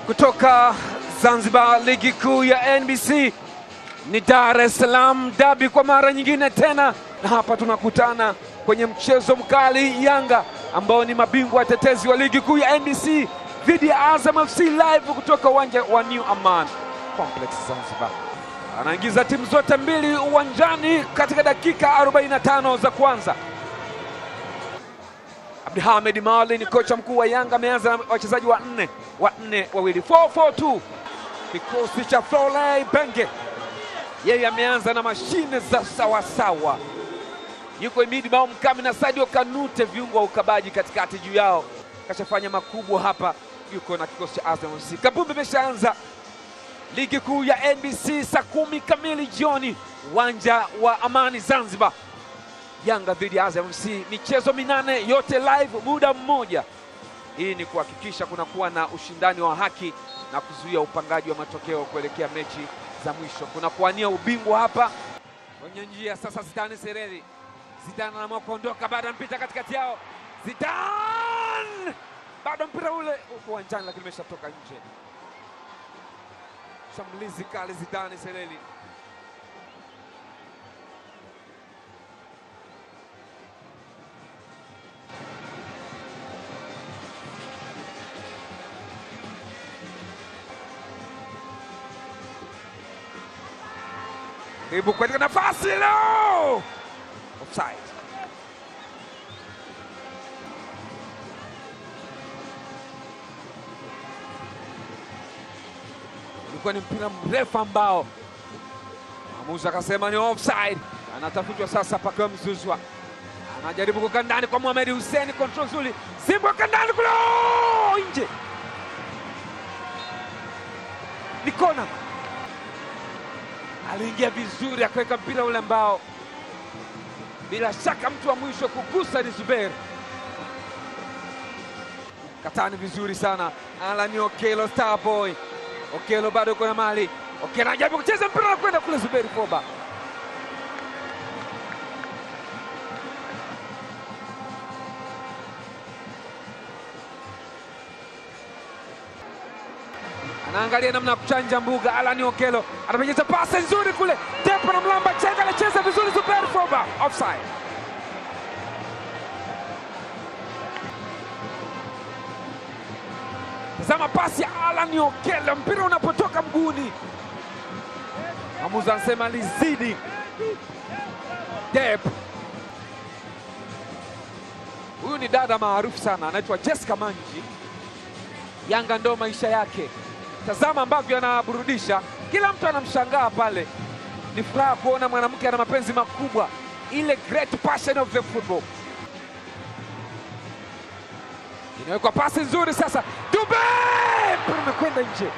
kutoka Zanzibar, ligi kuu ya NBC ni Dar es Salaam Derby kwa mara nyingine tena, na hapa tunakutana kwenye mchezo mkali. Yanga ambao ni mabingwa watetezi wa ligi kuu ya NBC dhidi ya Azam FC live kutoka uwanja wa New Aman Complex Zanzibar. Anaingiza timu zote mbili uwanjani katika dakika 45 za kwanza. Abdulhamid Mali ni kocha mkuu wa Yanga, ameanza na wachezaji wawili 4-4-2. Kikosi cha Florent Ibenge, yeye ameanza na mashine za sawasawa. Yuko Imidi Mao Mkami na Sadio Kanute, viungo wa ukabaji katikati, juu yao kashafanya makubwa hapa. Yuko na kikosi cha Azam FC. Kabumbe imeshaanza ligi kuu ya NBC saa 10 kamili jioni, uwanja wa Amani Zanzibar. Yanga dhidi ya Azam FC, michezo 8 yote live muda mmoja. Hii ni kuhakikisha kunakuwa na ushindani wa haki na kuzuia upangaji wa matokeo kuelekea mechi za mwisho. Kuna kuania ubingwa hapa kwenye njia sasa. Zidane Sereri, Zidane anaamua kuondoka, baada mpita katikati yao. Zidane bado mpira ule uko uwanjani, lakini imeshatoka nje. Shambulizi kali Zidane Sereri. Ibu katika nafasi leo. Offside. Ilikuwa ni mpira mrefu ambao mwamuzi akasema ni offside. Anatafutwa sasa Paka Mzuzwa. Anajaribu kukaa ndani kwa Mohamed Hussein, control nzuri. Simba kandani kule nje. Ni kona. Aliingia vizuri akaweka mpira ule ambao bila shaka mtu wa mwisho kugusa ni Zubair. Katani vizuri sana. Alan Okello, Starboy. Okello bado kuna mali. Okello anajaribu kucheza mpira na kwenda kule Zubair Foba. Anaangalia namna kuchanja mbuga. Alan Okello anapenyeza pasi nzuri kule. Tepo na mlamba chenga, anacheza vizuri Zubair Foba. Offside. Tazama pasi ya Alan Okello, mpira unapotoka mguuni. Mwamuzi anasema lizidi. Dep. Huyu ni dada maarufu sana, anaitwa Jessica Manji. Yanga ndo maisha yake. Tazama ambavyo anaburudisha, kila mtu anamshangaa pale. Ni furaha kuona mwanamke ana mapenzi makubwa, ile great passion of the football. Inawekwa pasi nzuri sasa. Dube! Umekwenda nje.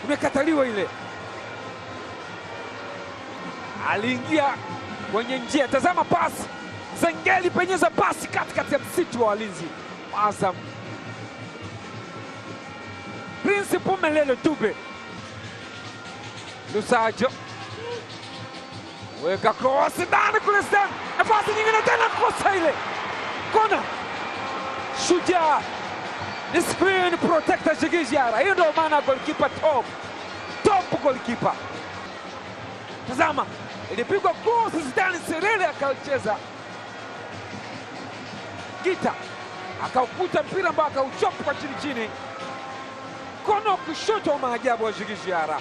Umekataliwa ile. Aliingia kwenye njia. Tazama pasi. Zengeli penyeza pasi katikati ya msitu wa walinzi Azam. Prince Pumelelo Dube. Lusajo. Weka cross ndani kule Zidane. Nafasi nyingine tena, kosa ile. Kona. Shujaa. Ni screen protector Jigijiara. Hiyo ndio maana goalkeeper top goalkeeper. Tazama, ilipigwa cross Zidane Sereri akacheza. Gita akaukuta mpira ambao akauchopa kwa chini. Kono kushoto wa maajabu wa Jigijiara.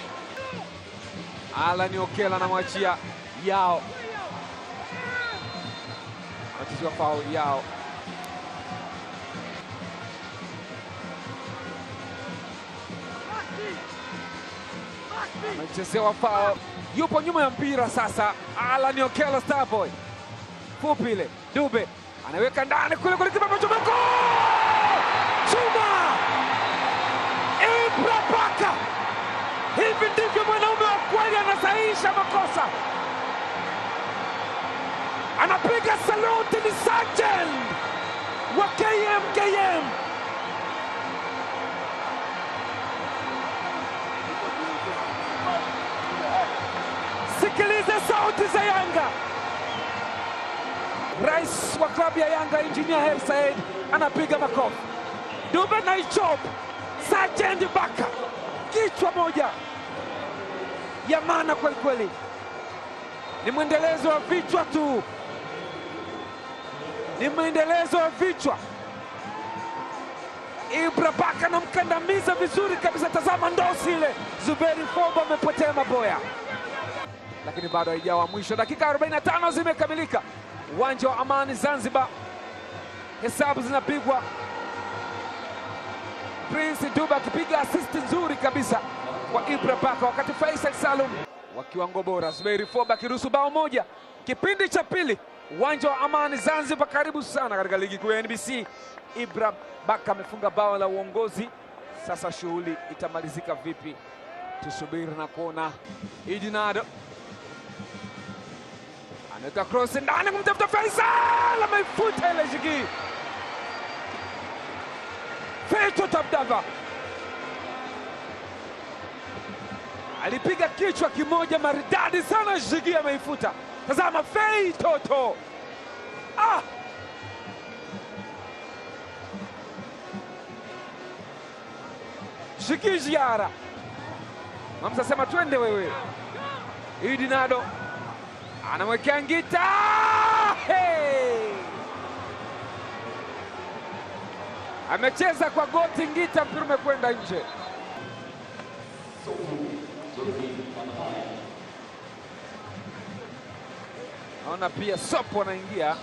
Alan Okello anamwachia Yao. Wachezaji wa foul Yao. Amechezewa foul. Yupo nyuma ya mpira sasa. Alan Okello, Starboy. Fupi ile. Dube anaweka ndani kule kipa machomeko. Chuma! Ibra Baka! Hivi ndivyo mwanaume wa kweli anasahihisha makosa. Anapiga saluti, ni Sajel wa KMKM. Sikiliza sauti za Yanga. Rais wa klabu ya Yanga Engineer Hersi Said anapiga makofi. Dube na Ichop. Sergeant Baka, kichwa moja ya maana kweli kweli. Ni mwendelezo wa vichwa tu, ni mwendelezo wa vichwa. Ibra Baka na mkandamiza vizuri kabisa. Tazama ndosi ile, Zuberi Foba amepotea maboya, lakini bado haijawa mwisho. Dakika 45 zimekamilika, uwanja wa Amani Zanzibar. Hesabu zinapigwa, Prince Dube akipiga assist nzuri kabisa kwa Ibra Baka, wakati Faisal Salum wa kiwango bora. Zuberi Foba akiruhusu bao moja kipindi cha pili, uwanja wa Amani Zanzibar. Karibu sana katika ligi kuu ya NBC. Ibra Baka amefunga bao la uongozi. Sasa shughuli itamalizika vipi? Tusubiri na kuona. Idi Nado anaweka cross ndani kumtafuta Faisal, ameifuta ile Jigi. Feito Tabdava alipiga kichwa kimoja maridadi sana, Jigi ameifuta. Tazama Feito to. Jigi Jiara Mamsa sema twende wewe. Idi Nado anamwekea Ngita. Hey! Amecheza kwa goti Ngita, mpira umekwenda nje. Naona pia Sopo anaingia.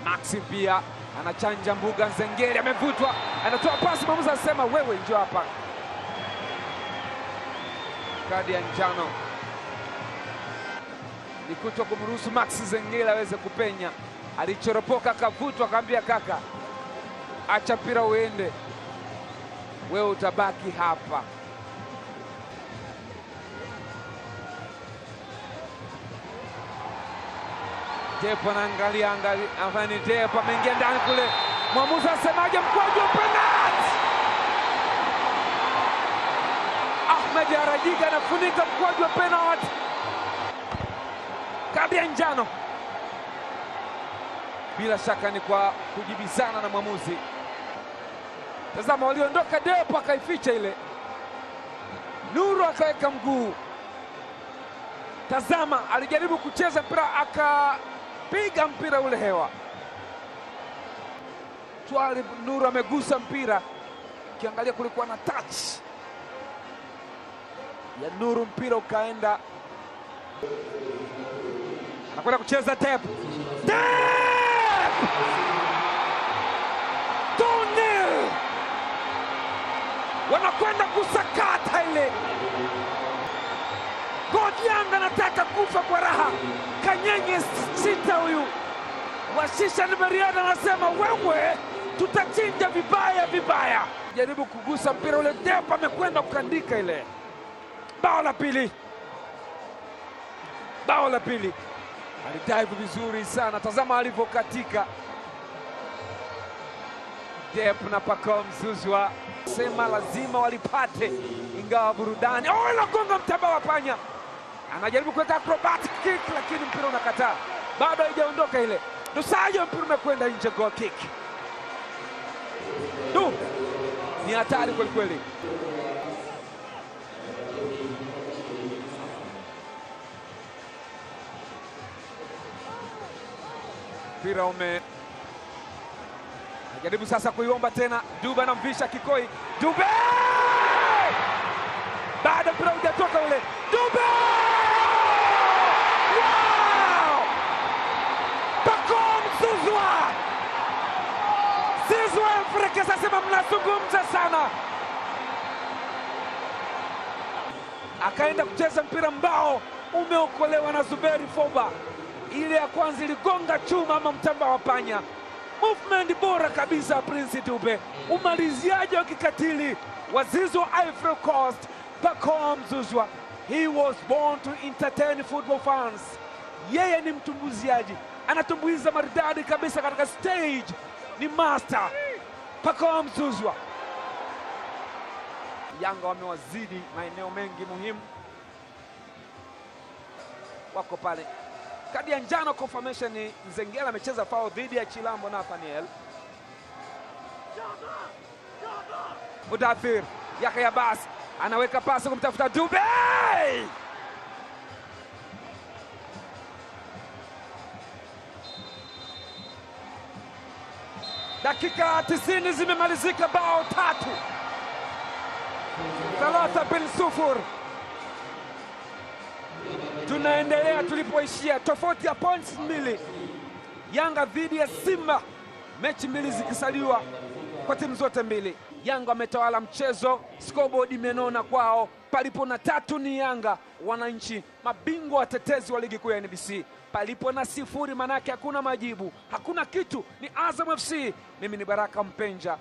Maxi pia anachanja mbuga. Nzengeli amevutwa, anatoa pasi, mwamuzi anasema wewe njoo hapa. Kadi ya njano ni kuto kumruhusu Maxi Nzengeli aweze kupenya. Alichoropoka akavutwa, akamwambia kaka, acha mpira uende, wewe utabaki hapa. Depo anaangalia afanye Depo ameingia ndani kule. Mwamuzi asemaje? Mkwaju wa penalti. Ahmed Arajiga anafunika mkwaju wa penalti. Kadi ya njano. Bila shaka ni kwa kujibizana na mwamuzi. Tazama waliondoka, Depo akaificha ile. Nuru akaweka mguu. Tazama alijaribu kucheza mpira akapiga mpira ule hewa. Twalib Nuru amegusa mpira. Kiangalia kulikuwa na touch ya Nuru, mpira ukaenda. Anakwenda kucheza Depo. Tunil wanakwenda kusakata ile. Yanga anataka kufa kwa raha. Kanyenye sita huyu Washisha Nimeriada anasema wewe tutachinja vibaya vibaya. Jaribu kugusa mpira ule, Depo amekwenda kukandika ile. Bao la pili, bao la pili. Alidive vizuri sana, tazama alivyokatika. Depo na Pacome Zouzoua sema lazima walipate ingawa burudani. Anagonga mtamba wa panya. Anajaribu kuweka acrobatic kick lakini mpira unakataa. Bado haijaondoka ile. Dusajo, mpira umekwenda nje, goal kick. Ni hatari kweli kweli. Mpira anajaribu sasa kuiomba tena. Dube anamvisha Kikoi. Dube! Baada mpira hujatoka ule. Dube! Zouzoua Afrika sasa mnazungumza sana. Akaenda kucheza mpira mbao umeokolewa na Zuberi Foba. Ile ya kwanza iligonga chuma ama mtamba wa panya. Movement bora kabisa Prince Dube. Umaliziaje wa kikatili wa Zouzoua Ivory Coast, Pacome Zouzoua. He was born to entertain football fans. Yeye ni mtumbuizaji, anatumbuiza maridadi kabisa katika stage. Ni master Pacome Zouzoua. Yanga wamewazidi maeneo mengi muhimu, wako pale. Kadi ya njano confirmation ni Nzengeli amecheza foul dhidi ya Chilambo Nathaniel. Mudathir Yahya Abbas anaweka pasi kumtafuta Dube. Dakika 90 zimemalizika, bao 3-0. Tunaendelea tulipoishia, tofauti ya points 2. Yanga dhidi ya Simba, mechi 2 zikisaliwa kwa timu zote mbili. Yanga wametawala mchezo, scoreboard imenona kwao. Palipo na 3 ni Yanga, wananchi mabingwa watetezi wa ligi kuu ya NBC. Palipo na 0 manake hakuna majibu, hakuna kitu, ni Azam FC. Mimi ni Baraka Mpenja.